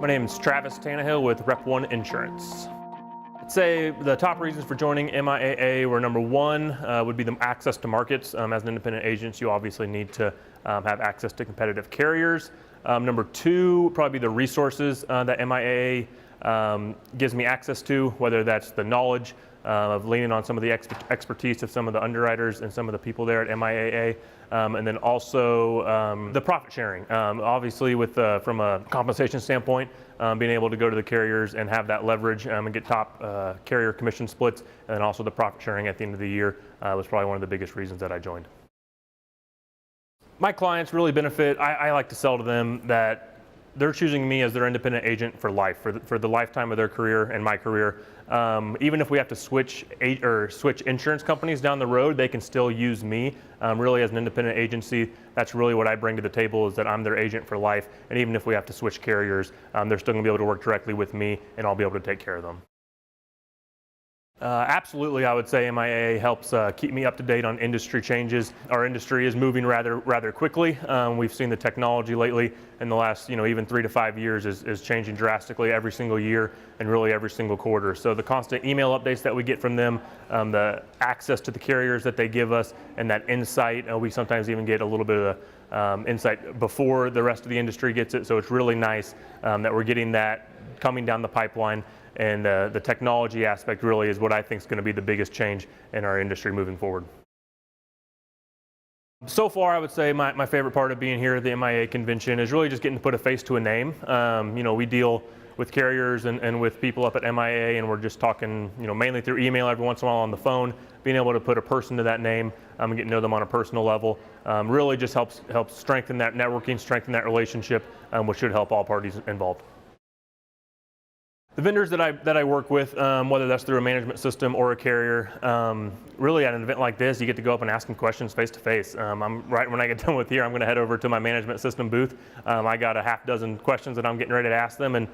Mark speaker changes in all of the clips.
Speaker 1: My name is Travis Tannehill with Rep 1 Insurance. I'd say the top reasons for joining MIAA were number one would be the access to markets. As an independent agent, you obviously need to have access to competitive carriers. Number two, would probably be the resources that MIAA gives me access to, whether that's the knowledge of leaning on some of the expertise of some of the underwriters and some of the people there at MIAA, and then also the profit sharing. Obviously, from a compensation standpoint, being able to go to the carriers and have that leverage and get top carrier commission splits, and then also the profit sharing at the end of the year was probably one of the biggest reasons that I joined. My clients really benefit. I like to sell to them that they're choosing me as their independent agent for life, for the lifetime of their career and my career. Even if we have to switch insurance companies down the road, they can still use me. Really, as an independent agency, that's really what I bring to the table, is that I'm their agent for life. And even if we have to switch carriers, they're still going to be able to work directly with me, and I'll be able to take care of them. Absolutely, I would say MIAA helps keep me up to date on industry changes. Our industry is moving rather quickly. We've seen the technology lately in the last, even 3 to 5 years is changing drastically every single year and really every single quarter. So the constant email updates that we get from them, the access to the carriers that they give us, and that insight, we sometimes even get a little bit of insight before the rest of the industry gets it. So it's really nice that we're getting that coming down the pipeline. And the technology aspect really is what I think is going to be the biggest change in our industry moving forward. So far, I would say my favorite part of being here at the MIAA convention is really just getting to put a face to a name. We deal with carriers and with people up at MIAA, and we're just talking, mainly through email, every once in a while on the phone. Being able to put a person to that name and getting to know them on a personal level really just helps strengthen that networking, strengthen that relationship, which should help all parties involved. The vendors that I work with, whether that's through a management system or a carrier, really at an event like this, you get to go up and ask them questions face to face. Right when I get done with here, I'm going to head over to my management system booth. I got a half dozen questions that I'm getting ready to ask them, and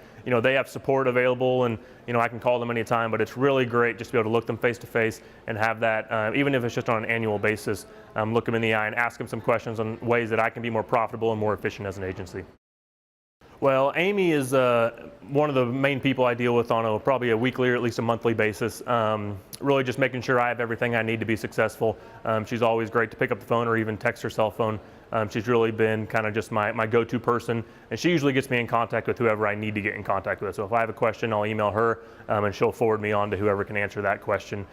Speaker 1: they have support available, and I can call them anytime. But it's really great just to be able to look them face to face and have that, even if it's just on an annual basis, look them in the eye and ask them some questions on ways that I can be more profitable and more efficient as an agency. Well, Amy is one of the main people I deal with on probably a weekly or at least a monthly basis. Really just making sure I have everything I need to be successful. She's always great to pick up the phone or even text her cell phone. She's really been kind of just my go-to person, and she usually gets me in contact with whoever I need to get in contact with. So if I have a question, I'll email her, and she'll forward me on to whoever can answer that question.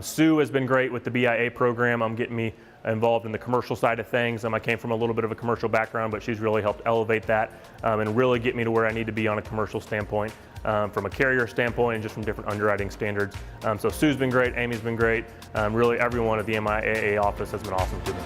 Speaker 1: Sue has been great with the BIA program. Getting me involved in the commercial side of things. I came from a little bit of a commercial background, but she's really helped elevate that and really get me to where I need to be on a commercial standpoint, from a carrier standpoint, and just from different underwriting standards. So Sue's been great, Amy's been great. Really everyone at the MIAA office has been awesome to me.